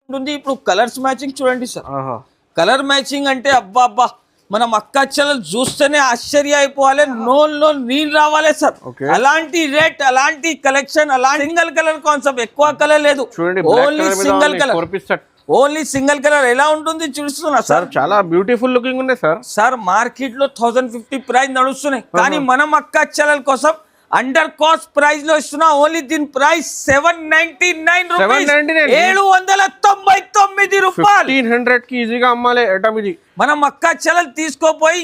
ఉంటుంది. ఇప్పుడు colours matching చూడండి సార్. కలర్ మ్యాచింగ్ అంటే అబ్బా అబ్బా మనం అక్క చెల్లెలు చూస్తేనే ఆశ్చర్య అయిపోవాలి, నోల్లో నీళ్ళు రావాలి సార్. అలాంటి రేట్, అలాంటి కలెక్షన్, అలాంటి సింగిల్ కలర్ కాన్సెప్ట్, ఎక్కువ కలర్ లేదు, only single colour, only single colour. ఎలా ఉంటుంది చూస్తున్నా సార్, చాలా బ్యూటిఫుల్ లుకింగ్ ఉంది సార్. సార్ మార్కెట్ లో 1050 ప్రైస్ నడుస్తున్నాయి, కానీ మనం అక్క చెల్లెల కోసం అండర్ కాస్ట్ ప్రైస్ లో ఇస్తున్నా. ఓన్లీ దీని ప్రైస్ 799 రూపీస్, 799 రూపాయలు. 1500 కి ఈజీగా అమ్మాలి ఐటమ్ ఇది. మనం అక్క చెల్లెలు తీసుకోపోయి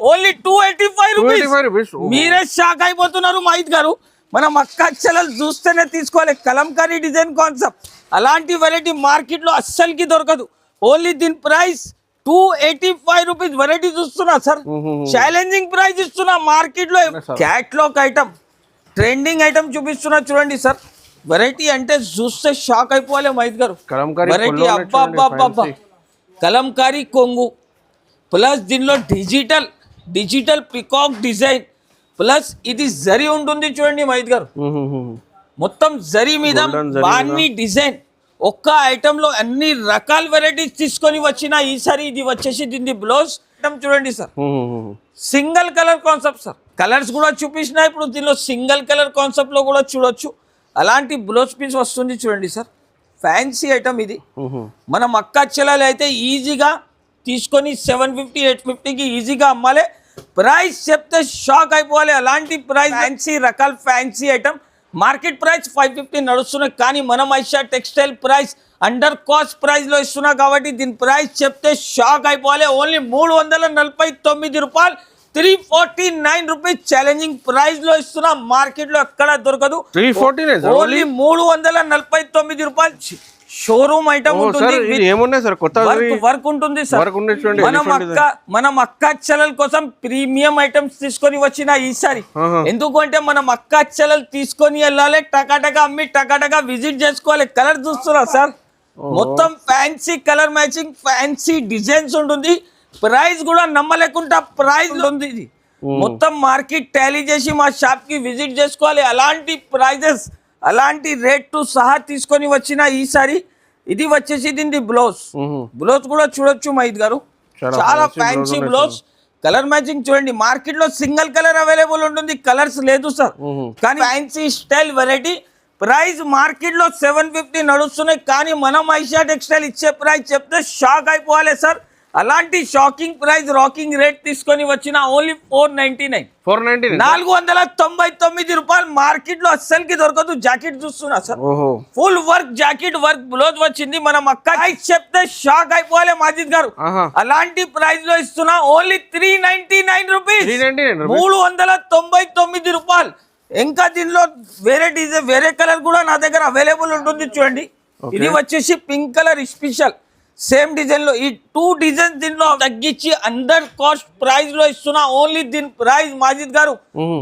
ఓన్లీ 285 రూపీస్. మీరే షాక్ అయిపోతున్నారు మహిత్ గారు. మనం అక్క చెల్లెలు చూస్తేనే తీసుకోవాలి. కలంకారీ డిజైన్ కాన్సెప్ట్, అలాంటి వెరైటీ మార్కెట్ లో అస్సలకి దొరకదు. ఓన్లీ దీని ప్రైస్ 285 రూపీస్. వెరైటీ చూస్తున్నా సార్, ఛాలెంజింగ్ ప్రైస్ ఇస్తున్నా మార్కెట్ లో. క్యాట్లాగ్ ఐటమ్, ట్రెండింగ్ ఐటమ్ చూపిస్తున్నా చూడండి సార్. వెరైటీ అంటే చూస్తే షాక్ అయిపోవాలి మహిత్ గారు. వెరైటీ అబ్బా అబ్బా అబ్బా, కలంకారీ కొంగు ప్లస్ దీనిలో డిజిటల్ పికాక్ డిజైన్ ప్లస్ ఇది జరీ ఉంటుంది చూడండి మహిత్ గారు. మొత్తం జరీ మీద బాన్ని డిజైన్. ఒక్క ఐటమ్ లో అన్ని రకాల వెరైటీస్ తీసుకొని వచ్చిన ఈసారి ఇది వచ్చేసి దీని బ్లౌజ్ ఐటమ్ చూడండి sir. Single colour concept sir. Colours కూడా చూపించిన, ఇప్పుడు దీనిలో సింగిల్ కలర్ కాన్సెప్ట్ లో కూడా చూడొచ్చు. అలాంటి బ్లౌజ్ పీస్ వస్తుంది చూడండి సార్. ఫ్యాన్సీ ఐటమ్ ఇది. మనం అక్క చెల్లెలు అయితే ఈజీగా తీసుకొని 750 850కి ఈజీగా అమ్మాలి. ప్రైస్ చెప్తే షాక్ అయిపోవాలి. అలాంటి ప్రైస్, ఫ్యాన్సీ రకాల ఫ్యాన్సీ ఐటమ్ మార్కెట్ ప్రైస్ 550 నడుస్తున్నాయి, కానీ మనం Aisha textile price under cost price లో ఇస్తున్నా కాబట్టి దీని ప్రైస్ చెప్తే షాక్ అయిపోవాలి. ఓన్లీ 349 రూపాయలు, 349 రూపీస్ ఛాలెంజింగ్ ప్రైస్ లో ఇస్తున్నా. మార్కెట్ లో ఎక్కడ దొరకదు. ఓన్లీ 349 రూపాయలు. షోరూమ్ ఐటమ్ ఉంటుంది, వర్క్ ఉంటుంది సార్. మనం అక్క చెల్లెల కోసం ప్రీమియం ఐటమ్స్ తీసుకొని వచ్చిన ఈసారి. ఎందుకంటే మనం అక్క చెల్లెలు తీసుకొని వెళ్ళాలి, టకాటగా అమ్మి టకాటగా విజిట్ చేసుకోవాలి. కలర్ చూస్తున్నా సార్, మొత్తం fancy colour matching, fancy designs ఉంటుంది. ప్రైస్ కూడా నమ్మలేకుండా ప్రైస్ ఉంది. ఇది మొత్తం మార్కెట్ టాలీ చేసి మా షాప్ కి విజిట్ చేసుకోవాలి. అలాంటి ప్రైజెస్, అలాంటి రేట్ టు సహా తీసుకొని వచ్చిన ఈసారి. ఇది వచ్చేసి దీని బ్లౌజ్ కూడా చూడొచ్చు మహిత్ గారు. చాలా ఫ్యాన్సీ బ్లౌజ్, కలర్ మ్యాచింగ్ చూడండి. మార్కెట్ లో సింగిల్ కలర్ అవైలబుల్ ఉంటుంది, కలర్స్ లేదు సార్. కానీ fancy style variety. Price market లో 750 నడుస్తున్నాయి, కానీ మనం ఐషా టెక్స్టైల్ ఇచ్చే ప్రైస్ చెప్తే షాక్ అయిపోవాలి సార్. అలాంటి షాకింగ్ ప్రైస్, రాకింగ్ రేట్ తీసుకొని వచ్చిన ఓన్లీ 499, 499 రూపాయలు. మార్కెట్ లో అస్సలకి దొరకదు. జాకెట్ చూస్తున్నా sir, full work jacket, work blouse వచ్చింది. మనం అక్క చెప్తే షాక్ అయిపోవాలి మాజిద్ గారు. అలాంటి ప్రైస్ లో ఇస్తున్నా ఓన్లీ 399 రూపీస్, 399 రూపాయలు. ఇంకా దీనిలో వేరే డిజైన్, వేరే కలర్ కూడా నా దగ్గర అవైలబుల్ ఉంటుంది చూడండి. ఇది వచ్చేసి pink colour special, same design లో ఈ 2 డిజైన్ దీనిలో తగ్గించి అండర్ కాస్ట్ ప్రైస్ లో ఇస్తున్నా. ఓన్లీ దీని ప్రైస్ మాజిద్ గారు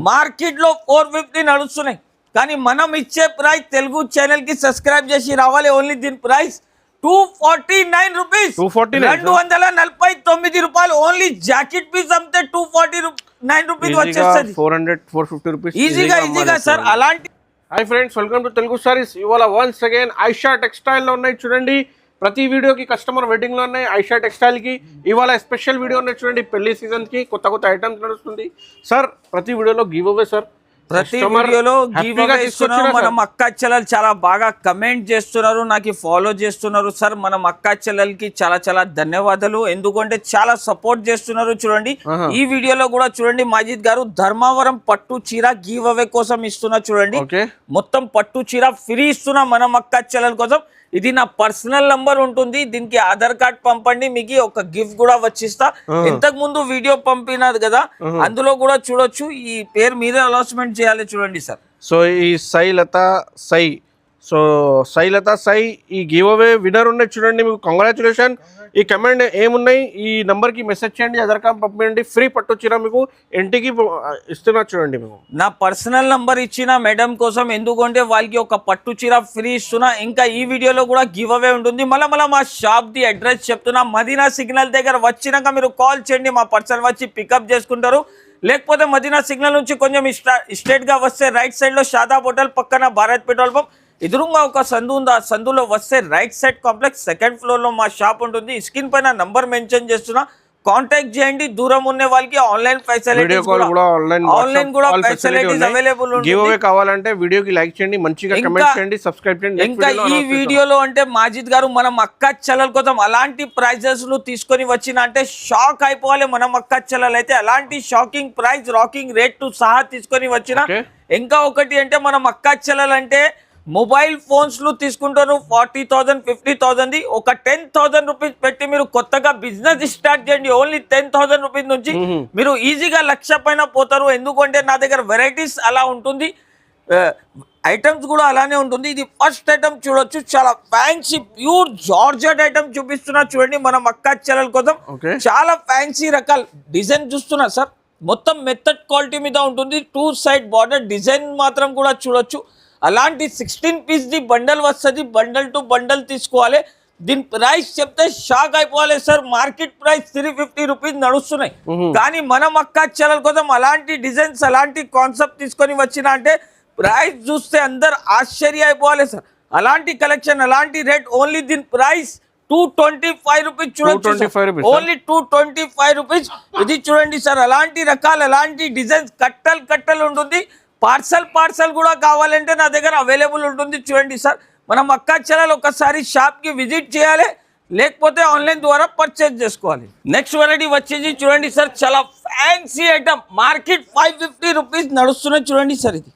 మార్కెట్ లో 450 నడుస్తున్నాయి, కానీ మనం ఇచ్చే ప్రైస్ తెలుగు ఛానల్ కి సబ్స్క్రైబ్ చేసి రావాలి. ఓన్లీ దీని ప్రైస్ 249 రూపీస్, 249 రూపాయలు. ఓన్లీ జాకెట్ పీస్ అమ్మితే 249 రూపీస్ వచ్చేస్తుంది. 400-450 రూపీస్ ఈజీగా సార్. అలాంటి hi friends, welcome to Telugu saris. ఇవాళ వన్స్ అగైన్ ఐషా టెక్స్టైల్ లో ఉన్నాయి చూడండి. ప్రతి వీడియోకి కస్టమర్ వెడ్డింగ్ లో ఉన్నాయి. ఐషా టెక్స్టైల్ కి ఇవాళ స్పెషల్ వీడియో ఉన్నాయి చూడండి. పెళ్లి సీజన్ కి కొత్త ఐటమ్స్ నడుస్తుంది సార్. ప్రతి వీడియోలో గివ్ అవే సార్, ప్రతి వీడియోలో గివ్ అవే ఇస్తున్నారు. మనం అక్క చెల్లెలు చాలా బాగా కమెంట్ చేస్తున్నారు, నాకు ఫాలో చేస్తున్నారు సార్. మనం అక్క చెల్లెలకి చాలా ధన్యవాదాలు, ఎందుకంటే చాలా సపోర్ట్ చేస్తున్నారు. చూడండి ఈ వీడియోలో కూడా చూడండి, మాజిద్ గారు ధర్మవరం పట్టు చీర గివ్ అవే కోసం ఇస్తున్నా చూడండి. మొత్తం పట్టు చీర ఫ్రీ ఇస్తున్నా మనం అక్క చెల్లెల కోసం. ఇది నా పర్సనల్ నంబర్ ఉంటుంది, దీనికి ఆధార్ కార్డ్ పంపండి, మీకు ఒక గిఫ్ట్ కూడా వచ్చిస్తా. ఇంతకు ముందు వీడియో పంపినది కదా, అందులో కూడా చూడొచ్చు. ఈ పేరు మీరే అనౌన్స్మెంట్ చేయాలి చూడండి సార్. సో ఈ శైలత సై ఈ గివ్ అవే విన్నర్ ఉన్నాయి చూడండి. మీకు కంగ్రాచులేషన్. ఈ కమెంట్ ఏమున్నాయి, ఈ నంబర్ కి మెసేజ్ చేయండి, ఆధార్ కార్డ్ పంపించండి. ఫ్రీ పట్టు చీర మీకు ఇంటికి ఇస్తున్నా చూడండి. మేము నా పర్సనల్ నంబర్ ఇచ్చిన మేడం కోసం, ఎందుకంటే వాళ్ళకి ఒక పట్టు చీర ఫ్రీ ఇస్తున్నా. ఇంకా ఈ వీడియోలో కూడా గివ్ అవే ఉంటుంది. మళ్ళీ మా షాప్ ది అడ్రస్ చెప్తున్నా. మదీనా సిగ్నల్ దగ్గర వచ్చినాక మీరు కాల్ చేయండి, మా పర్సన్ వచ్చి పికప్ చేసుకుంటారు. లేకపోతే మదీనా సిగ్నల్ నుంచి కొంచెం స్ట్రైట్ గా వస్తే రైట్ సైడ్ లో షాదాబ్ హోటల్ పక్కన భారత్ పెట్రోల్ పంప్, ఎదురుగా ఒక సందు ఉంది. ఆ సందులో వస్తే right side complex second floor లో మా షాప్ ఉంటుంది. స్క్రీన్ పైన నంబర్ మెన్షన్ చేస్తున్నా, కాంటాక్ట్ చేయండి. దూరం ఉన్న వాళ్ళకి ఆన్లైన్ ఫెసిలిటీస్ కూడా ఆన్లైన్ కూడా ఫెసిలిటీస్ అవైలబుల్ ఉంటుంది. గివ్ అవే కావాలంటే వీడియోకి లైక్ చేయండి, మంచిగా కమెంట్ చేయండి, సబ్స్క్రైబ్ చేయండి. ఇంకా ఈ వీడియోలో అంటే మాజిద్ గారు మనం అక్క చెల్లెల కోసం అలాంటి ప్రైజెస్ ను తీసుకొని వచ్చిన అంటే షాక్ అయిపోవాలి. మనం అక్క చెల్లెలు అయితే అలాంటి shocking price rocking rate to సహా తీసుకొని వచ్చిన. ఇంకా ఒకటి అంటే మనం అక్క చెల్లెలు అంటే మొబైల్ ఫోన్స్ లు తీసుకుంటారు 40,000 50,000 ఒక 10,000 రూపీస్ పెట్టి మీరు కొత్తగా బిజినెస్ స్టార్ట్ చేయండి. ఓన్లీ 10,000 రూపీస్ నుంచి మీరు ఈజీగా 1,00,000 పైన పోతారు. ఎందుకంటే నా దగ్గర వెరైటీస్ అలా ఉంటుంది, ఐటమ్స్ కూడా అలానే ఉంటుంది. ఇది ఫస్ట్ ఐటమ్ చూడొచ్చు, చాలా ఫ్యాన్సీ ప్యూర్ జార్జెట్ ఐటమ్ చూపిస్తున్నా చూడండి. మనం అక్క చెల్లెల కోసం చాలా ఫ్యాన్సీ రకాల డిజైన్ చూస్తున్నా సార్. మొత్తం మెథడ్ క్వాలిటీ మీద ఉంటుంది. 2 సైడ్ బార్డర్ డిజైన్ మాత్రం కూడా చూడొచ్చు. అలాంటి 16 పీస్ ది బండల్ వస్తుంది. బండల్ టు బండల్ తీసుకోవాలి. దీని ప్రైస్ చెప్తే షాక్ అయిపోవాలి సార్. మార్కెట్ ప్రైస్ 350 రూపీస్ నడుస్తున్నాయి, కానీ మనం అక్క చెల్లెల కోసం అలాంటి డిజైన్స్ అలాంటి కాన్సెప్ట్ తీసుకొని వచ్చిన అంటే ప్రైస్ చూస్తే అందరు ఆశ్చర్య అయిపోవాలి సార్. అలాంటి కలెక్షన్ అలాంటి రేట్ ఓన్లీ దీని ప్రైస్ 225 రూపీస్ చూడండి. Only 225 rupees. ఇది చూడండి సార్, అలాంటి రకాలు అలాంటి డిజైన్స్ కట్టలు ఉంటుంది. పార్సల్ కూడా కావాలంటే నా దగ్గర అవైలబుల్ ఉంటుంది. చూడండి సార్, మనం అక్క చెల్లెలు ఒకసారి షాప్కి విజిట్ చేయాలి, లేకపోతే ఆన్లైన్ ద్వారా పర్చేజ్ చేసుకోవాలి. నెక్స్ట్ వెరైటీ వచ్చేసి చూడండి సార్, చాలా ఫ్యాన్సీ ఐటమ్ మార్కెట్ 550 రూపీస్ నడుస్తున్నాయి. చూడండి సార్, ఇది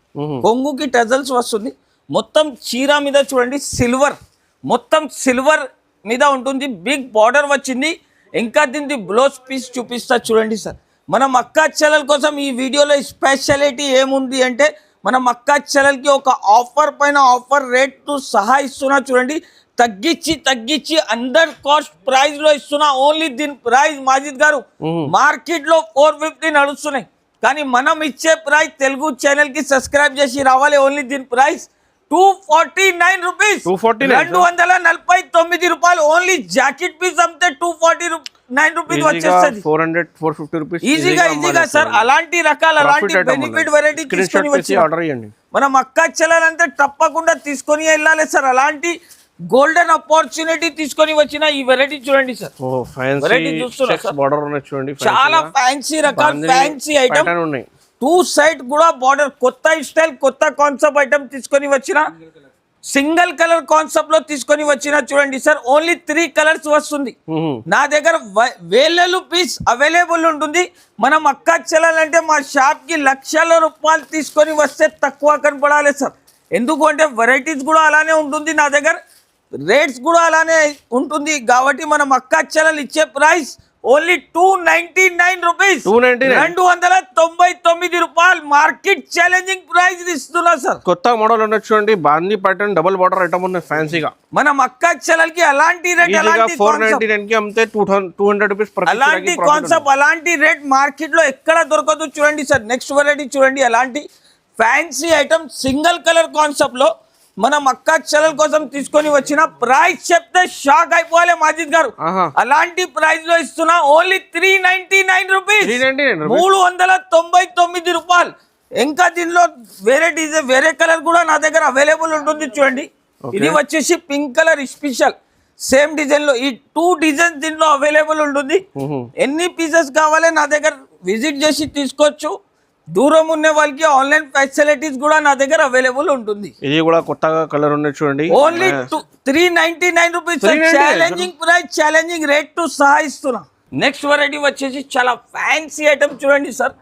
కొంగుకి టజల్స్ వస్తుంది. మొత్తం చీర మీద చూడండి సిల్వర్, మొత్తం సిల్వర్ మీద ఉంటుంది. బిగ్ బార్డర్ వచ్చింది. ఇంకా దీనికి బ్లౌజ్ పీస్ చూపిస్తా చూడండి సార్. మనం అక్క చెల్లెల కోసం ఈ వీడియోలో స్పెషాలిటీ ఏముంది అంటే మనం అక్క చెల్లెలకి ఒక ఆఫర్ పైన ఆఫర్ రేట్ టు సహా ఇస్తున్నా చూడండి. తగ్గించి అండర్ కాస్ట్ ప్రైస్ లో ఇస్తున్నా. ఓన్లీ దీని ప్రైస్ మాజిద్ గారు మార్కెట్ లో 450 నడుస్తున్నాయి, కానీ మనం ఇచ్చే ప్రైస్ తెలుగు ఛానల్ కి సబ్స్క్రైబ్ చేసి రావాలి. ఓన్లీ దీని ప్రైస్ 249 రూపీస్, 249 రూపాయలు. ఓన్లీ జాకెట్ పీస్ అమ్మితే 249 రూపీస్ వచ్చేస్తుంది. 400-450 రూపీస్ ఈజీగా సార్. అలాంటి రకాల అలాంటి బెనిఫిట్ వెరైటీ తీసుకొని వచ్చి మనం అక్క చెల్లెలంటే తప్పకుండా తీసుకొని వెళ్ళాలి సార్. అలాంటి గోల్డెన్ ఆపర్చునిటీ తీసుకొని వచ్చిన ఈ వెరైటీ చూడండి సార్. వెరైటీ చూస్తున్నారు, చాలా ఫ్యాన్సీ రకాల ఫ్యాన్సీ ఐటమ్. 2 సైడ్ కూడా బార్డర్, కొత్త స్టైల్ కొత్త కాన్సెప్ట్ ఐటమ్ తీసుకొని వచ్చిన. సింగిల్ కలర్ కాన్సెప్ట్ లో తీసుకొని వచ్చిన చూడండి సార్. ఓన్లీ 3 కలర్స్ వస్తుంది. నా దగ్గర వేలలు పీస్ అవైలబుల్ ఉంటుంది. మనం అక్క చెల్లెలంటే మా షాప్ కి లక్షల రూపాయలు తీసుకొని వస్తే తక్కువ కనపడాలి సార్. ఎందుకంటే వెరైటీస్ కూడా అలానే ఉంటుంది, నా దగ్గర రేట్స్ కూడా అలానే ఉంటుంది. కాబట్టి మనం అక్క చెల్లెలు ఇచ్చే ప్రైస్ ఓన్లీ 299 రూపీస్, 299 రూపాయలు. మార్కెట్ ఛాలెంజింగ్ ప్రైస్ ఇస్తున్నా సార్. కొత్త మోడల్ ఉండొచ్చు చూడండి, బాందీ ప్యాటర్న్ డబుల్ బార్డర్ ఐటమ్ ఉన్నాయి ఫ్యాన్సీగా. మనం అక్క చెల్లెలకి అలాంటి రేట్, అలాంటి 499 కి అమ్మితే 200 రూపీస్, అలాంటి కాన్సెప్ట్ అలాంటి రేట్ మార్కెట్ లో ఎక్కడ దొరకదు చూడండి సార్. నెక్స్ట్ వెరైటీ చూడండి, అలాంటి fancy item single colour concept లో మనం అక్క చెల్లెల కోసం తీసుకొని వచ్చిన. ప్రైస్ చెప్తే షాక్ అయిపోవాలి మాజిద్ గారు. అలాంటి ప్రైస్ లో ఇస్తున్నా. ఓన్లీ 399 రూపీస్, 399 రూపాయలు. ఇంకా దీనిలో వేరే డిజైన్ వేరే కలర్ కూడా నా దగ్గర అవైలబుల్ ఉంటుంది చూడండి. ఇది వచ్చేసి pink colour special same design లో. ఈ 2 డిజైన్స్ దీనిలో అవైలబుల్ ఉంటుంది. ఎన్ని పీసెస్ కావాలి నా దగ్గర విజిట్ చేసి తీసుకోవచ్చు. దూరం ఉన్న వాళ్ళకి ఆన్లైన్ ఫెసిలిటీస్ కూడా నా దగ్గర అవైలబుల్ ఉంటుంది. ఇది కూడా కొత్తగా కలర్ ఉన్నాయి చూడండి. Only 399 rupees. Challenging price, challenging rate to సహా ఇస్తున్నా. నెక్స్ట్ వెరైటీ వచ్చేసి చాలా ఫ్యాన్సీ ఐటమ్ చూడండి సార్.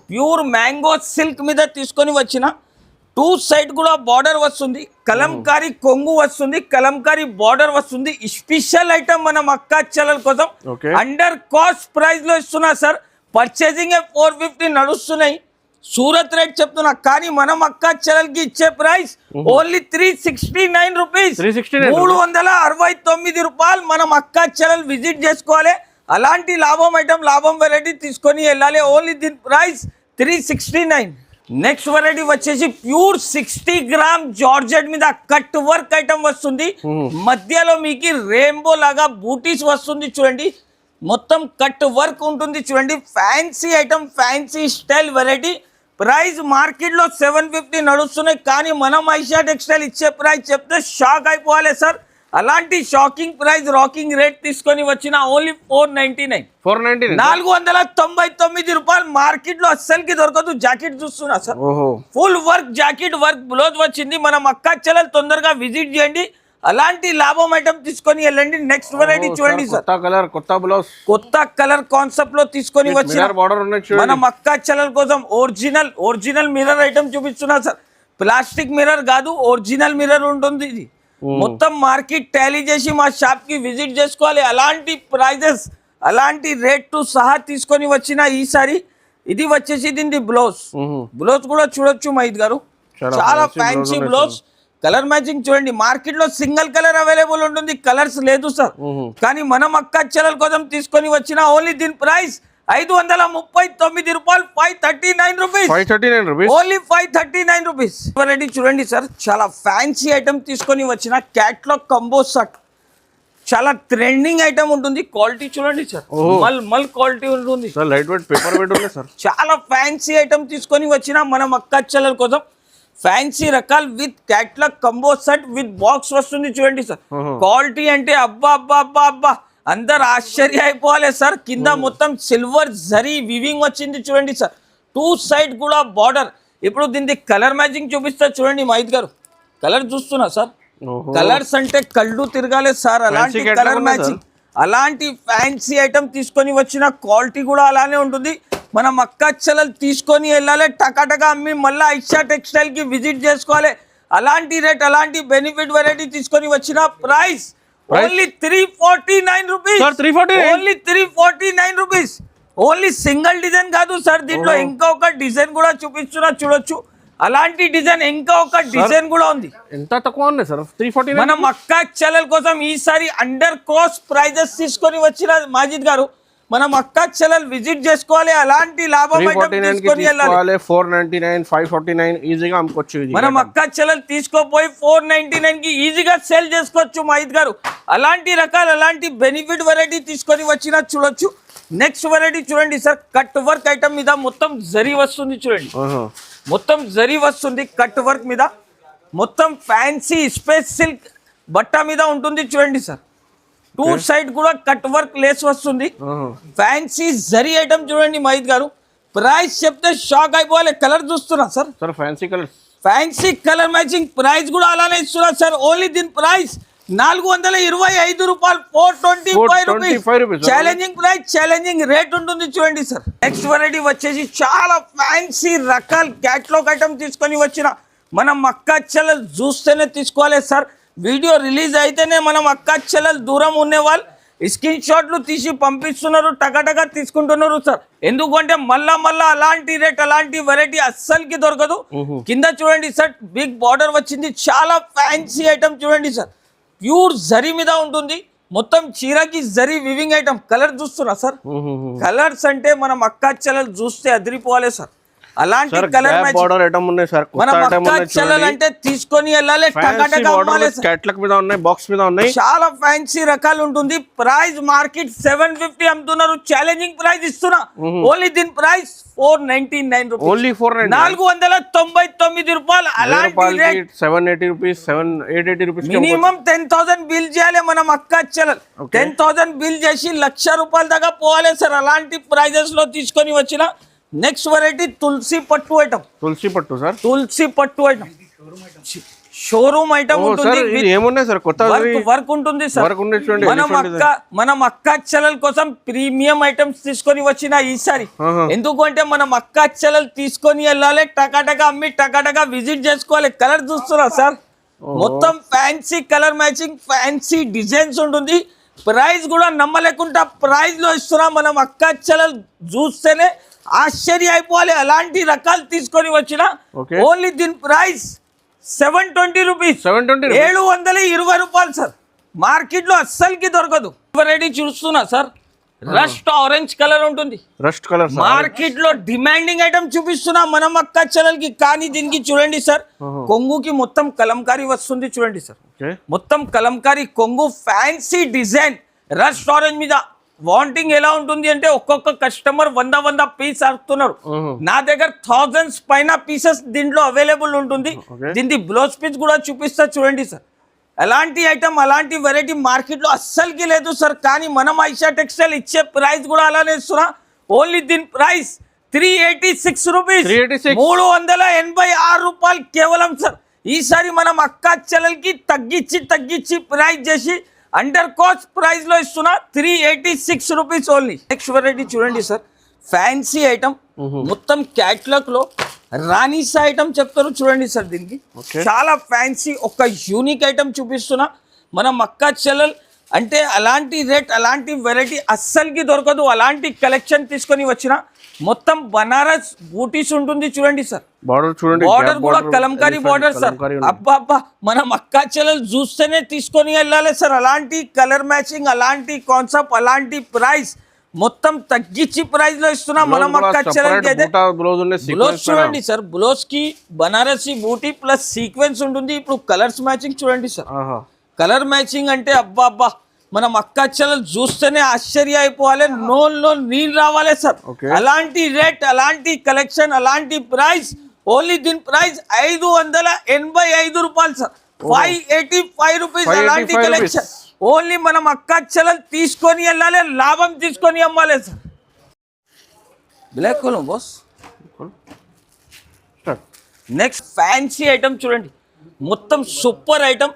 ప్యూర్ మ్యాంగో సిల్క్ మీద తీసుకొని వచ్చిన. 2 సైడ్ కూడా బార్డర్ వస్తుంది. కలంకారీ కొంగు వస్తుంది, కలంకారీ బార్డర్ వస్తుంది. స్పెషల్ ఐటమ్ మనం అక్క చెల్లెల కోసం అండర్ కాస్ట్ ప్రైస్ లో ఇస్తున్నా సార్. పర్చేసింగ్ 450 నడుస్తున్నాయి. సూరత్ రేట్ చెప్తున్నా, కానీ మనం అక్క చెల్లెలకి ఇచ్చే ప్రైస్ ఓన్లీ 369 రూపీస్, 369 రూపాయలు. మనం అక్క చెల్లెలు విజిట్ చేసుకోవాలి. అలాంటి లాభం ఐటమ్, లాభం వెరైటీ తీసుకొని వెళ్ళాలి. ఓన్లీ దీని ప్రైస్ 369. నెక్స్ట్ వెరైటీ వచ్చేసి ప్యూర్ 60 గ్రామ్ జార్జెట్ మీద కట్ వర్క్ ఐటమ్ వస్తుంది. మధ్యలో మీకు రెయిన్బో లాగా బూటీస్ వస్తుంది చూడండి. మొత్తం కట్ వర్క్ ఉంటుంది చూడండి. Fancy item, fancy style variety. Price market లో 750 నడుస్తున్నాయి, కానీ మనం ఐషా టెక్స్టైల్ ఇచ్చే ప్రైస్ చెప్తే షాక్ అయిపోవాలి సార్. అలాంటి షాకింగ్ ప్రైస్ రాకింగ్ రేట్ తీసుకొని వచ్చిన ఓన్లీ 499. 499 499 రూపాయలు. మార్కెట్ లో అస్సలకి దొరకదు. జాకెట్ చూస్తున్నా సార్, ఓహో full work jacket work blouse వచ్చింది. మనం అక్క చెల్లెలు తొందరగా విజిట్ చేయండి, అలాంటి లాభం ఐటమ్ తీసుకొని వెళ్ళండి. నెక్స్ట్ వెరైటీ చూడండి సార్, కొత్త కలర్ కొత్త బ్లౌజ్ కొత్త కలర్ కాన్సెప్ట్ లో తీసుకొని వచ్చిన బార్డర్ ఉన్నాయి చూడండి. మనం అక్క చెల్లెల కోసం ఒరిజినల్ మిర్రర్ ఐటమ్ చూపిస్తున్నా సార్. ప్లాస్టిక్ మిర్రర్ కాదు, ఒరిజినల్ మిర్రర్ ఉంటుంది. ఇది మొత్తం మార్కెట్ టాలీ చేసి మా షాప్ కి విజిట్ చేసుకోవాలి. అలాంటి ప్రైజెస్ అలాంటి రేట్ టు సహా తీసుకొని వచ్చిన ఈసారి. ఇది వచ్చేసి దీని బ్లౌజ్ కూడా చూడొచ్చు మైద్ గారు, చాలా ఫ్యాన్సీ బ్లౌజ్. కలర్ మ్యాచింగ్ చూడండి. మార్కెట్ లో సింగిల్ కలర్ అవైలబుల్ ఉంటుంది, కలర్స్ లేదు సార్. కానీ మనం అక్క చెల్లెల కోసం తీసుకొని వచ్చిన ఓన్లీ దీని ప్రైస్ 539 రూపాయలు. 539 rupees, 539 rupees, only 539 rupees. Variety చూడండి సార్, చాలా ఫ్యాన్సీ ఐటమ్ తీసుకొని వచ్చిన క్యాట్లాగ్ కంబో సెట్. చాలా ట్రెండింగ్ ఐటమ్ ఉంటుంది. క్వాలిటీ చూడండి సార్, మల్ క్వాలిటీ ఉంటుంది. లైట్ వెయిట్ పేపర్ వెయిట్ ఉంది సార్. చాలా ఫ్యాన్సీ ఐటమ్ తీసుకొని వచ్చిన మనం అక్క చెల్లెల కోసం. ఫ్యాన్సీ రకాలు with catalogue combo set with box వస్తుంది చూడండి సార్. క్వాలిటీ అంటే అబ్బా అబ్బా అబ్బా అబ్బా అందరు ఆశ్చర్య అయిపోవాలి సార్. కింద మొత్తం సిల్వర్ జరీ వివింగ్ వచ్చింది చూడండి సార్. 2 సైడ్ కూడా బార్డర్. ఇప్పుడు దీనికి కలర్ మ్యాచింగ్ చూపిస్తా చూడండి మైద్ గారు. కలర్ చూస్తున్నా సార్, కలర్స్ అంటే కళ్ళు తిరగాలి సార్. అలాంటి కలర్ మ్యాచింగ్, అలాంటి ఫ్యాన్సీ ఐటమ్ తీసుకొని వచ్చిన క్వాలిటీ కూడా అలానే ఉంటుంది. మనం అక్క చెల్లెలు తీసుకొని వెళ్ళాలి, టకాటకా అమ్మి మళ్ళీ ఐషా టెక్స్టైల్ కి విజిట్ చేసుకోవాలి. అలాంటి రేట్ అలాంటి బెనిఫిట్ వెరైటీ తీసుకొని వచ్చిన price only 349 rupees. 349 rupees. Only single design కాదు సార్, దీంట్లో ఇంకా ఒక డిజైన్ కూడా చూపిస్తున్నా చూడొచ్చు. అలాంటి డిజైన్ ఇంకా ఒక డిజైన్ కూడా ఉంది. ఎంత తక్కువ ఉంది సార్ 349. మనం అక్క చెల్లెల కోసం ఈసారి అండర్ కాస్ట్ ప్రైజెస్ తీసుకొని వచ్చిన మాజిద్ గారు. మనం అక్క చెల్లెలు విజిట్ చేసుకోవాలి, అలాంటి లాభం తీసుకొని వెళ్ళాలి. 499 549 ఈజీగా అమ్ముకోవచ్చు. మనం అక్క చెల్లెలు తీసుకోపోయి 499 కి ఈజీగా సేల్ చేసుకోవచ్చు మైద్ గారు. అలాంటి రకాలు అలాంటి బెనిఫిట్ వెరైటీ తీసుకొని వచ్చినా చూడొచ్చు. నెక్స్ట్ వెరైటీ చూడండి సార్, కట్ వర్క్ ఐటమ్ మీద మొత్తం జరీ వస్తుంది చూడండి. మొత్తం జరీ వస్తుంది కట్ వర్క్ మీద. మొత్తం ఫ్యాన్సీ స్పేస్ సిల్క్ బట్ట మీద ఉంటుంది చూడండి సార్. 2 సైడ్ కూడా కట్ వర్క్ లేస్ వస్తుంది. ఫ్యాన్సీ జరీ ఐటమ్ చూడండి మైద్ గారు. ప్రైస్ చెప్తే షాక్ అయిపోవాలి. కలర్ చూస్తున్నా sir, fancy colour, fancy colour matching. Price కూడా అలానే ఇస్తున్నా సార్. ఓన్లీ దీని ప్రైస్ 425 రూపాయలు. 425 rupees. Challenging price, challenging rate ఉంటుంది చూడండి సార్. నెక్స్ట్ వెరైటీ వచ్చేసి చాలా ఫ్యాన్సీ రకాల క్యాట్లాగ్ ఐటమ్ తీసుకొని వచ్చిన మనం అక్క చెల్లెలు చూస్తేనే తీసుకోవాలి సార్. వీడియో రిలీజ్ అయితేనే మనం అక్క చెల్లెలు దూరం ఉన్నవాళ్ళు స్క్రీన్ షాట్లు తీసి పంపిస్తున్నారు, టకాటకా తీసుకుంటున్నారు సార్. ఎందుకంటే మళ్ళా అలాంటి రేట్ అలాంటి వెరైటీ అస్సలకి దొరకదు. కింద చూడండి సార్, బిగ్ బార్డర్ వచ్చింది. చాలా ఫ్యాన్సీ ఐటమ్ చూడండి సార్. ప్యూర్ జరీ మీద ఉంటుంది. మొత్తం చీరకి జరీ వివింగ్ ఐటమ్. కలర్ చూస్తున్నా సార్, కలర్స్ అంటే మనం అక్క చెల్లెలు చూస్తే అదిరిపోవాలి సార్. అలాంటి కలర్ బార్డర్ ఐటమ్ ఉన్నాయి సార్. మనం అక్క చెల్లెలు అంటే తీసుకొని వెళ్ళాలి, టకాటకా అమ్మాలి సార్. క్యాట్లాగ్ మీద ఉన్నాయి, బాక్స్ మీద ఉన్నాయి. చాలా ఫ్యాన్సీ రకాలు ఉంటుంది. ప్రైస్ మార్కెట్ 750 అమ్ముతున్నారు. ఛాలెంజింగ్ ప్రైస్ ఇస్తున్నా. ఓన్లీ దీని ప్రైస్ 499 రూపీస్. ఓన్లీ 499 రూపాయలు. అలాంటి rate 780 rupees, 880 rupees. Minimum 10,000 bill చేయాలి మనం అక్క చెల్లెలు. 10,000 బిల్ చేసి 1,00,000 రూపాయల దాకా పోవాలి సార్. అలాంటి ప్రైజెస్ లో తీసుకొని వచ్చిన నెక్స్ట్ వెరైటీ తులసి పట్టు ఐటమ్. తులసి పట్టు సార్, తులసి పట్టు ఐటమ్ షోరూమ్ ఐటమ్ ఉంటుంది. ఏమున్నాయి సార్ కొత్త వర్క్ ఉంటుంది సార్. వర్క్ ఉంది చూడండి. మనం అక్క చెల్లెల కోసం ప్రీమియం ఐటమ్స్ తీసుకొని వచ్చిన ఈసారి. ఎందుకంటే మనం అక్క చెల్లెలు తీసుకొని వెళ్ళాలి, టకాటకా అమ్మి టకాటకా విజిట్ చేసుకోవాలి. కలర్ చూస్తున్నా సార్, మొత్తం fancy colour matching, fancy designs ఉంటుంది. ప్రైస్ కూడా నమ్మలేకుండా ప్రైస్ లో ఇస్తున్నా. మనం అక్క చెల్లెలు చూస్తేనే ఆశ్చర్య అయిపోవాలి. అలాంటి రకాలు తీసుకొని వచ్చిన ఓన్లీ దీని ప్రైస్ 720 రూపీస్. 720 రూపాయలు సార్. మార్కెట్ లో అస్సలకి దొరకదు. వెరైటీ చూస్తున్నా సార్, రస్ట్ ఆరెంజ్ కలర్ ఉంటుంది. రస్ట్ కలర్ మార్కెట్ లో డిమాండింగ్ ఐటమ్ చూపిస్తున్నా మనం అక్క చెల్లెలకి. కానీ దీనికి చూడండి సార్, కొంగుకి మొత్తం కలంకారీ వస్తుంది చూడండి సార్. మొత్తం కలంకారీ కొంగు, ఫ్యాన్సీ డిజైన్, రస్ట్ ఆరెంజ్ మీద వాంటింగ్ ఎలా ఉంటుంది అంటే ఒక్కొక్క కస్టమర్ 100 పీస్ అడుగుతున్నారు. నా దగ్గర థౌజండ్స్ పైన పీసెస్ దీంట్లో అవైలబుల్ ఉంటుంది. దీనికి బ్లౌజ్ పీస్ కూడా చూపిస్తా చూడండి సార్. అలాంటి ఐటమ్ అలాంటి వెరైటీ మార్కెట్లో అస్సలకి లేదు సార్. కానీ మనం ఐషా టెక్స్టైల్ ఇచ్చే ప్రైస్ కూడా అలానే ఇస్తున్నా. ఓన్లీ దీని ప్రైస్ 386 రూపీస్, 386 రూపాయలు కేవలం సార్. ఈసారి మనం అక్క చెల్లెలకి తగ్గించి ప్రైస్ చేసి అండర్ కాస్ట్ ప్రైస్ లో ఇస్తున్నా 386 రూపీస్ ఓన్లీ. నెక్స్ట్ వెరైటీ చూడండి సార్, ఫ్యాన్సీ ఐటమ్ మొత్తం క్యాట్లాగ్ లో రాణీసా ఐటమ్ చెప్తారు చూడండి సార్. దీనికి చాలా ఫ్యాన్సీ ఒక యూనిక్ ఐటమ్ చూపిస్తున్నా. మనం అక్క చెల్లెలు అంటే అలాంటి రేట్ అలాంటి వెరైటీ అస్సలకి దొరకదు. అలాంటి కలెక్షన్ తీసుకొని వచ్చిన మొత్తం బనారస్ బూటీస్ ఉంటుంది చూడండి సార్. బార్డర్ చూడండి, బార్డర్ కూడా కలంకారీ బార్డర్ సార్. అబ్బా మనం అక్కా చెల్లెలు చూస్తేనే తీసుకొని వెళ్ళాలి సార్. అలాంటి కలర్ మ్యాచింగ్, అలాంటి కాన్సెప్ట్, అలాంటి ప్రైస్ మొత్తం తగ్గించి ప్రైస్ లో ఇస్తున్నాం మనం అక్కా చెల్లెలకి. అయితే బ్లౌజ్ చూడండి సార్, బ్లౌజ్ కి బనారసి బూటీ ప్లస్ సీక్వెన్స్ ఉంటుంది. ఇప్పుడు కలర్స్ మ్యాచింగ్ చూడండి సార్. కలర్ మ్యాచింగ్ అంటే అబ్బా మనం అక్కా చెల్లెలు చూస్తేనే ఆశ్చర్య అయిపోవాలి, నోల్లో నీళ్ళు రావాలి సార్. అలాంటి రేట్, అలాంటి కలెక్షన్, అలాంటి ప్రైస్. ఓన్లీ దీని ప్రైస్ 585 రూపాయలు సార్, 585 రూపీస్. అలాంటి కలెక్షన్ ఓన్లీ మనం అక్కా చెల్లెలు తీసుకొని వెళ్ళాలి, లాభం తీసుకొని అమ్మాలి సార్. బ్లాక్ కోలం బాస్. నెక్స్ట్ ఫ్యాన్సీ ఐటమ్ చూడండి, మొత్తం సూపర్ ఐటమ్.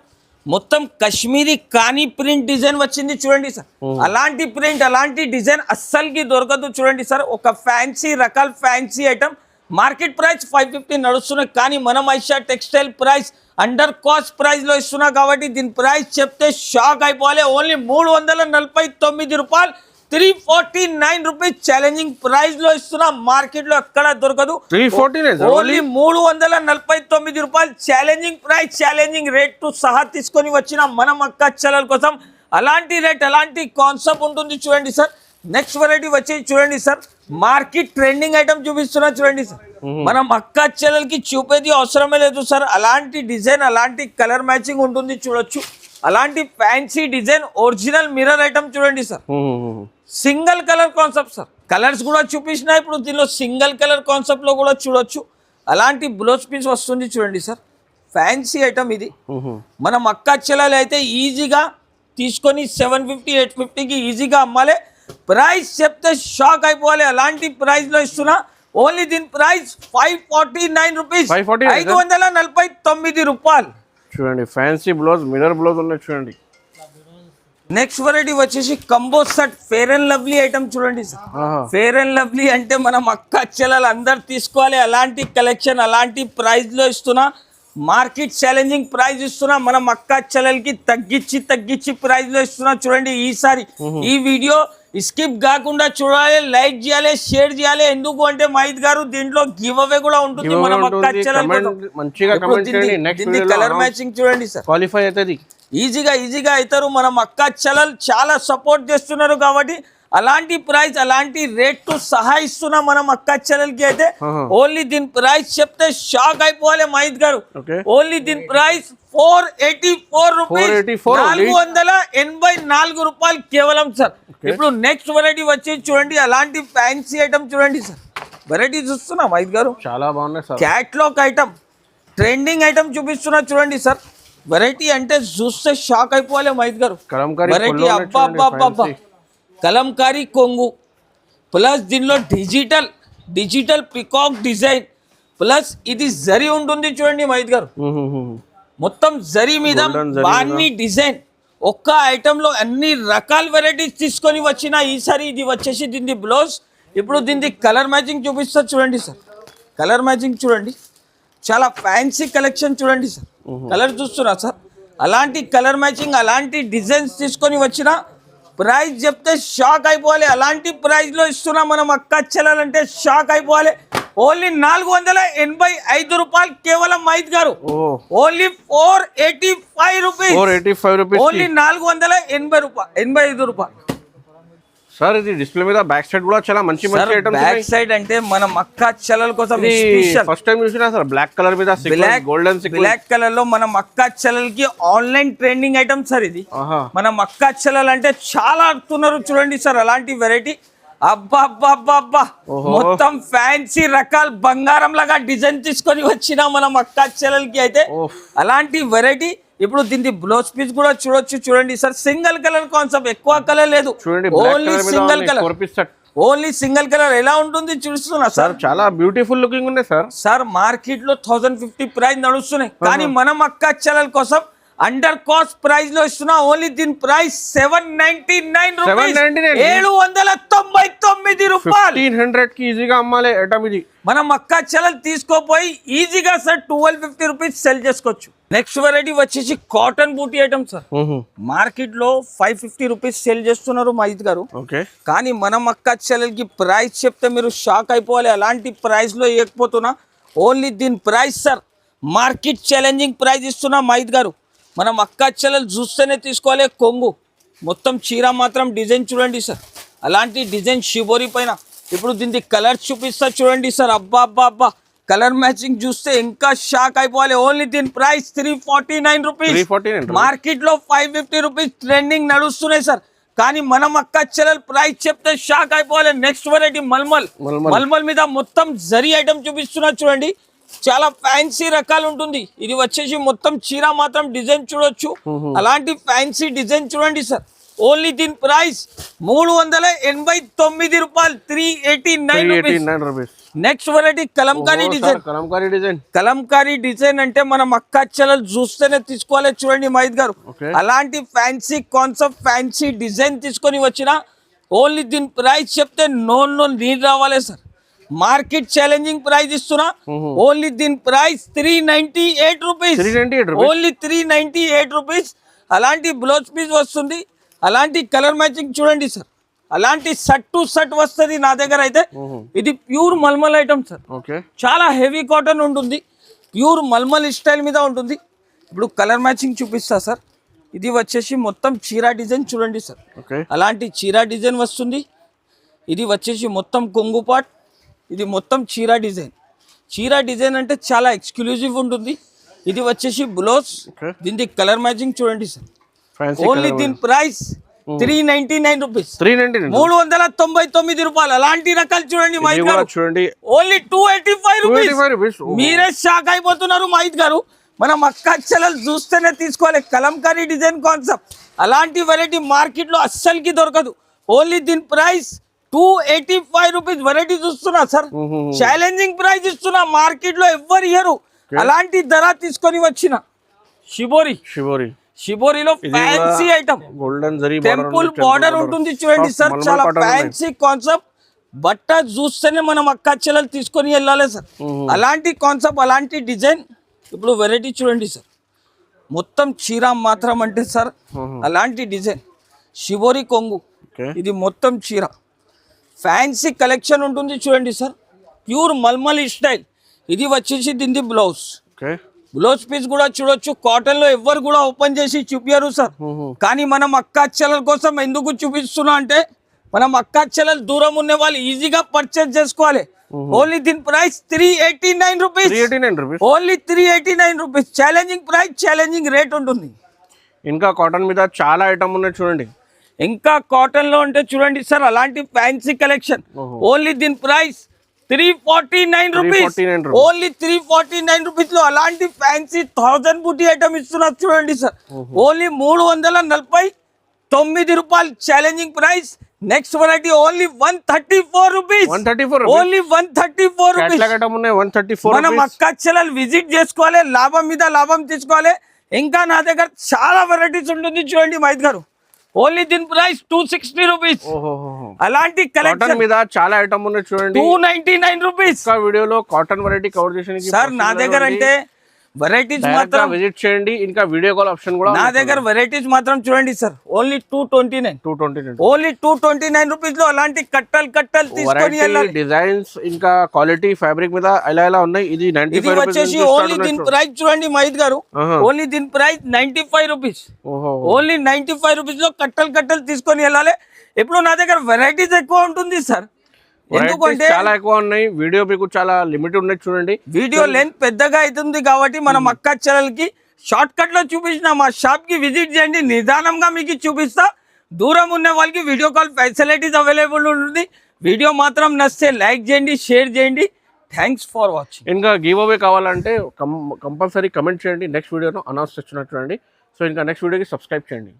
మొత్తం కాశ్మీరీ కానీ ప్రింట్ డిజైన్ వచ్చింది చూడండి సార్. అలాంటి ప్రింట్ అలాంటి డిజైన్ అస్సలకి దొరకదు చూడండి సార్. ఒక ఫ్యాన్సీ రకాల ఫ్యాన్సీ ఐటమ్. మార్కెట్ ప్రైస్ 550 నడుస్తున్నాయి, కానీ మనం Aisha textile price under cost price లో ఇస్తున్నా కాబట్టి దీని ప్రైస్ చెప్తే షాక్ అయిపోవాలి. ఓన్లీ 349 రూపాయలు, 349 రూపీస్ ఛాలెంజింగ్ ప్రైస్ లో ఇస్తున్నా. మార్కెట్ లో ఎక్కడ దొరకదు. ఓన్లీ 349 రూపాయలు challenging price, challenging rate to సహా తీసుకొని వచ్చిన మనం అక్క చెల్లెల కోసం. అలాంటి రేట్ అలాంటి కాన్సెప్ట్ ఉంటుంది చూడండి సార్. నెక్స్ట్ వెరైటీ వచ్చి చూడండి సార్, మార్కెట్ ట్రెండింగ్ ఐటమ్ చూపిస్తున్నా చూడండి సార్. మనం అక్క చెల్లెలకి చూపేది అవసరమే లేదు సార్. అలాంటి డిజైన్ అలాంటి కలర్ మ్యాచింగ్ ఉంటుంది చూడొచ్చు. అలాంటి fancy design original mirror item చూడండి sir. Single colour concept sir. Colours కూడా చూపించిన, ఇప్పుడు దీనిలో సింగిల్ కలర్ కాన్సెప్ట్ లో కూడా చూడొచ్చు. అలాంటి బ్లౌజ్ పీస్ వస్తుంది చూడండి సార్. ఫ్యాన్సీ ఐటమ్ ఇది. మనం అక్క చెల్లెలు అయితే ఈజీగా తీసుకొని 750 850కి ఈజీగా అమ్మాలి. ప్రైస్ చెప్తే షాక్ అయిపోవాలి. అలాంటి ప్రైస్ లో ఇస్తున్నా. ఓన్లీ దీని ప్రైస్ 549 రూపీస్, 549 రూపాయలు చూడండి. ఫ్యాన్సీ బ్లౌజ్, మిర్రర్ బ్లౌజ్ ఉన్నాయి చూడండి. నెక్స్ట్ వెరైటీ వచ్చేసి combo set fair and lovely item చూడండి సార్. ఫేర్ అండ్ లవ్లీ అంటే మనం అక్క చెల్లెలు అందరు తీసుకోవాలి. అలాంటి కలెక్షన్ అలాంటి ప్రైస్ లో ఇస్తున్నా. మార్కెట్ ఛాలెంజింగ్ ప్రైస్ ఇస్తున్నా. మనం అక్క చెల్లెలకి తగ్గించి ప్రైస్ లో ఇస్తున్నా చూడండి. ఈసారి ఈ వీడియో స్కిప్ కాకుండా చూడాలి, లైక్ చేయాలి, షేర్ చేయాలి. ఎందుకు అంటే మహిత్ గారు దీంట్లో గివ్ అవే కూడా ఉంటుంది. మనం అక్క చెల్లెలు కలర్ మ్యాచింగ్ చూడండి సార్. క్వాలిఫై అవుతుంది, ఈజీగా అవుతారు. మనం అక్క చెల్లెలు చాలా సపోర్ట్ చేస్తున్నారు కాబట్టి అలాంటి ప్రైస్ అలాంటి రేట్ టు సహా ఇస్తున్నా మనం అక్క చెల్లెలకి. అయితే ఓన్లీ దీని ప్రైస్ చెప్తే షాక్ అయిపోవాలి మహిత్ గారు. ఓన్లీ దీని ప్రైస్ 484 రూపీస్, 484 రూపాయలు కేవలం సార్. ఇప్పుడు నెక్స్ట్ వెరైటీ వచ్చి చూడండి, అలాంటి ఫ్యాన్సీ ఐటమ్ చూడండి సార్. వెరైటీ చూస్తున్నా మహిత్ గారు, చాలా బాగున్నాయి sir. Catalogue item, trending item చూపిస్తున్నా చూడండి సార్. వెరైటీ అంటే చూస్తే షాక్ అయిపోవాలి మహిత్ గారు. వెరైటీ అబ్బా కలంకారీ కొంగు ప్లస్ దీనిలో డిజిటల్ పికాక్ డిజైన్ ప్లస్ ఇది జరీ ఉంటుంది చూడండి మహిత్ గారు. మొత్తం జరీ మీద బాన్ని డిజైన్. ఒక్క ఐటమ్ లో అన్ని రకాల వెరైటీస్ తీసుకొని వచ్చిన ఈసారి. ఇది వచ్చేసి దీని బ్లౌజ్. ఇప్పుడు దీని కలర్ మ్యాచింగ్ చూపిస్తా చూడండి సార్. కలర్ మ్యాచింగ్ చూడండి, చాలా ఫ్యాన్సీ కలెక్షన్ చూడండి సార్. కలర్ చూస్తున్నా సార్. అలాంటి కలర్ మ్యాచింగ్ అలాంటి డిజైన్స్ తీసుకొని వచ్చిన ప్రైస్ చెప్తే షాక్ అయిపోవాలి. అలాంటి ప్రైస్ లో ఇస్తున్నా మనం అక్క చెల్లెలంటే షాక్ అయిపోవాలి. ఓన్లీ 485 రూపాయలు కేవలం మహిత్ గారు. ఓన్లీ 485 రూపీస్, ఓన్లీ 485 రూపాయలు. సార్ ఇది డిస్ప్లే మీద బ్యాక్ సైడ్ కూడా చాలా మంచి మంచి ఐటమ్స్ బ్యాక్ సైడ్ అంటే మన మక్క చెల్లెల కోసం ఫస్ట్ టైం చూసినా సార్ బ్లాక్ కలర్ మీద గోల్డెన్ బ్లాక్ కలర్ లో మన మక్క చెల్లెలకి ఆన్లైన్ ట్రెండింగ్ ఐటమ్ సార్ ఇది. మన మక్క చెల్లెలు అంటే చాలా అడుగుతున్నారు చూడండి సార్ అలాంటి వెరైటీ. అబ్బా అబ్బా అబ్బా అబ్బా మొత్తం ఫ్యాన్సీ రకాల బంగారం లాగా డిజైన్ తీసుకొని వచ్చిన మన మక్క చెల్లెలకి అయితే అలాంటి వెరైటీ. ఇప్పుడు దీని బ్లౌజ్ పీస్ కూడా చూడొచ్చు చూడండి సార్. సింగిల్ కలర్ కాన్సెప్ట్, ఎక్కువ కలర్ లేదు, only single colour. Only single colour ఎలా ఉంటుంది చూస్తున్నా సార్. చాలా బ్యూటిఫుల్ లుకింగ్ ఉన్నాయి సార్. సార్ మార్కెట్ లో 1050 ప్రైస్ నడుస్తున్నాయి, కానీ మనం అక్క చెల్లెల కోసం అండర్ కాస్ట్ ప్రైస్ లో ఇస్తున్నా. ఓన్లీ దీని ప్రైస్ 799 రూపీస్, 799 రూపాయలు. 1500 కి ఈజీగా అమ్మాలి ఐటమ్ ఇది. మనం అక్క చెల్లెలు తీసుకోపోయి ఈజీగా సార్ 1250 రూపీస్ సెల్ చేసుకోవచ్చు. నెక్స్ట్ వెరైటీ వచ్చేసి కాటన్ బూటీ ఐటమ్ సార్. మార్కెట్ లో 550 రూపీస్ సెల్ చేస్తున్నారు మహిత్ గారు, కానీ మనం అక్క చెల్లెలకి ప్రైస్ చెప్తే మీరు షాక్ అయిపోవాలి. అలాంటి ప్రైస్ లో ఇవ్వకపోతున్నా. ఓన్లీ దీని price sir market challenging price ఇస్తున్నా మహిత్ గారు. మనం అక్క చెల్లెలు చూస్తేనే తీసుకోవాలి. కొంగు మొత్తం చీర మాత్రం డిజైన్ చూడండి సార్, అలాంటి డిజైన్ షిబోరి పైన. ఇప్పుడు దీనికి కలర్ చూపిస్తా చూడండి సార్. అబ్బా అబ్బా అబ్బా కలర్ మ్యాచింగ్ చూస్తే ఇంకా షాక్ అయిపోవాలి. ఓన్లీ దీని ప్రైస్ 349 రూపీస్. మార్కెట్ లో 550 రూపీస్ ట్రెండింగ్ నడుస్తున్నాయి సార్, కానీ మనం అక్క చెల్లెలు ప్రైస్ చెప్తే షాక్ అయిపోవాలి. నెక్స్ట్ వెరైటీ మల్మల్ మీద మొత్తం జరీ ఐటమ్ చూపిస్తున్నా చూడండి. చాలా ఫ్యాన్సీ రకాలు ఉంటుంది. ఇది వచ్చేసి మొత్తం చీర మాత్రం డిజైన్ చూడొచ్చు, అలాంటి ఫ్యాన్సీ డిజైన్ చూడండి సార్. ఓన్లీ దీని ప్రైస్ 389 రూపాయలు, 389 rupees. Next variety Kalamkari design. Kalamkari design అంటే మనం అక్క చెల్లెలు చూస్తేనే తీసుకోవాలి చూడండి మహిత్ గారు. అలాంటి ఫ్యాన్సీ కాన్సెప్ట్ ఫ్యాన్సీ డిజైన్ తీసుకొని వచ్చిన. ఓన్లీ దీని ప్రైస్ చెప్తే నో నీరు రావాలి సార్. మార్కెట్ ఛాలెంజింగ్ ప్రైస్ ఇస్తున్నా. ఓన్లీ దీని ప్రైస్ 398 రూపీస్, ఓన్లీ 398 రూపీస్. అలాంటి బ్లౌజ్ పీస్ వస్తుంది, అలాంటి కలర్ మ్యాచింగ్ చూడండి సార్. అలాంటి షర్ట్ టు షర్ట్ వస్తుంది నా దగ్గర అయితే. ఇది ప్యూర్ మల్మల్ ఐటమ్ సార్, చాలా హెవీ కాటన్ ఉంటుంది, ప్యూర్ మల్మల్ స్టైల్ మీద ఉంటుంది. ఇప్పుడు కలర్ మ్యాచింగ్ చూపిస్తా సార్. ఇది వచ్చేసి మొత్తం చీరా డిజైన్ చూడండి సార్, అలాంటి చీరా డిజైన్ వస్తుంది. ఇది వచ్చేసి మొత్తం కొంగు పాట్, ఇది మొత్తం చీరా డిజైన్. చీరా డిజైన్ అంటే చాలా ఎక్స్క్లూజివ్ ఉంటుంది. ఇది వచ్చేసి బ్లౌజ్, దీనికి కలర్ మ్యాచింగ్ చూడండి సార్. ఓన్లీ దీని ప్రైస్ 399 రూపీస్, 399 రూపాయలు. అలాంటి రకాలు చూడండి మహిత్ గారు, ఓన్లీ 285 రూపీస్. మీరే షాక్ అయిపోతున్నారు మహిత్ గారు. మనం అక్క చెల్లెలు చూస్తేనే తీసుకోవాలి. కలంకారీ డిజైన్ కాన్సెప్ట్ అలాంటి వెరైటీ మార్కెట్ లో అస్సలకి దొరకదు. ఓన్లీ దీని ప్రైస్ 285 రూపీస్. వెరైటీ చూస్తున్నా సార్, ఛాలెంజింగ్ ప్రైస్ ఇస్తున్నా. మార్కెట్ లో ఎవ్వరు ఇయ్యరు. అలాంటి ధర తీసుకొని వచ్చిన షిబోరిలో fancy item, golden zari temple border ఉంటుంది చూడండి సార్. చాలా ఫ్యాన్సీ కాన్సెప్ట్. బట్ట చూస్తేనే మనం అక్క చెల్లెలు తీసుకొని వెళ్ళాలి సార్. అలాంటి కాన్సెప్ట్, అలాంటి డిజైన్. ఇప్పుడు వెరైటీ చూడండి సార్, మొత్తం చీర మాత్రం అంటే సార్ అలాంటి డిజైన్. షిబోరి కొంగు, ఇది మొత్తం చీర ఫ్యాన్సీ కలెక్షన్ ఉంటుంది చూడండి సార్. Pure mulmul style. ఇది వచ్చేసి దీని బ్లౌజ్ పీస్ కూడా చూడొచ్చు. కాటన్ లో ఎవ్వరు కూడా ఓపెన్ చేసి చూపించారు సార్, కానీ మనం అక్క చెల్లెల కోసం ఎందుకు చూపిస్తున్నా అంటే మనం అక్క చెల్లెలు దూరం ఉన్న వాళ్ళు ఈజీగా పర్చేస్ చేసుకోవాలి. ఓన్లీ దీని price 389 rupees, only 389 rupees. Challenging price, challenging rate ఉంటుంది. ఇంకా కాటన్ మీద చాలా ఐటమ్ ఉన్నాయి చూడండి. ఇంకా కాటన్ లో అంటే చూడండి సార్ అలాంటి ఫ్యాన్సీ కలెక్షన్. ఓన్లీ దీని ప్రైస్ 349 రూపీస్, ఓన్లీ 349 రూపీస్ లో అలాంటి ఫ్యాన్సీ 1000 బూటీ ఐటమ్ ఇస్తున్నారు చూడండి సార్. ఓన్లీ 349 రూపాయలు challenging price. Next variety only 134 rupees, only 134 rupees. మనం అక్క చెల్లెలు విజిట్ చేసుకోవాలి, లాభం మీద లాభం తీసుకోవాలి. ఇంకా నా దగ్గర చాలా వెరైటీస్ ఉంటుంది చూడండి మహిత్ గారు. ఓన్లీ దీని ప్రైస్ 260 రూపీస్. అలాంటి కలెక్షన్ మీద చాలా ఐటమ్ ఉన్నాయి చూడండి. 299 రూపీస్. వీడియోలో కాటన్ వెరైటీ కవర్ చేసిన సార్ నా దగ్గర అంటే వెరైటీస్ మాత్రం విజిట్ చేయండి. ఇంకా వీడియో కాల్ ఆప్షన్ కూడా నా దగ్గర వెరైటీస్ మాత్రం చూడండి సార్, ఓన్లీ 229, 229 ఓన్లీ 229 రూపీస్ లో అలాంటి కట్టలు తీసుకొని వెళ్ళాలి. డిజైన్స్ ఇంకా క్వాలిటీ ఫ్యాబ్రిక్ మీద ఎలా ఉన్నాయి. ఇది 95 ఇది వచ్చేసి ఓన్లీ దీని ప్రైస్ చూడండి మహిత్ గారు, ఓన్లీ దీని ప్రైస్ 95 రూపీస్, ఓన్లీ 95 రూపీస్ లో కట్టలు తీసుకొని వెళ్ళాలి. ఇప్పుడు నా దగ్గర వెరైటీస్ ఎక్కువ ఉంటుంది సార్, ఎందుకంటే చాలా ఎక్కువ ఉన్నాయి. వీడియో మీకు చాలా లిమిట్ ఉన్నాయి చూడండి. వీడియో లెంత్ పెద్దగా అవుతుంది కాబట్టి మనం అక్క చెల్లెలకి షార్ట్ కట్ లో చూపించిన మా షాప్ కి విజిట్ చేయండి, నిదానంగా మీకు చూపిస్తా. దూరం ఉన్న వాళ్ళకి వీడియో కాల్ ఫెసిలిటీస్ అవైలబుల్ ఉంటుంది. వీడియో మాత్రం నచ్చితే లైక్ చేయండి, షేర్ చేయండి. Thanks for watching. ఇంకా గివ్ అవే కావాలంటే కంపల్సరీ కమెంట్ చేయండి. నెక్స్ట్ వీడియోలో అనౌన్స్ చేస్తున్నట్టు. సో ఇంకా నెక్స్ట్ వీడియోకి సబ్స్క్రైబ్ చేయండి.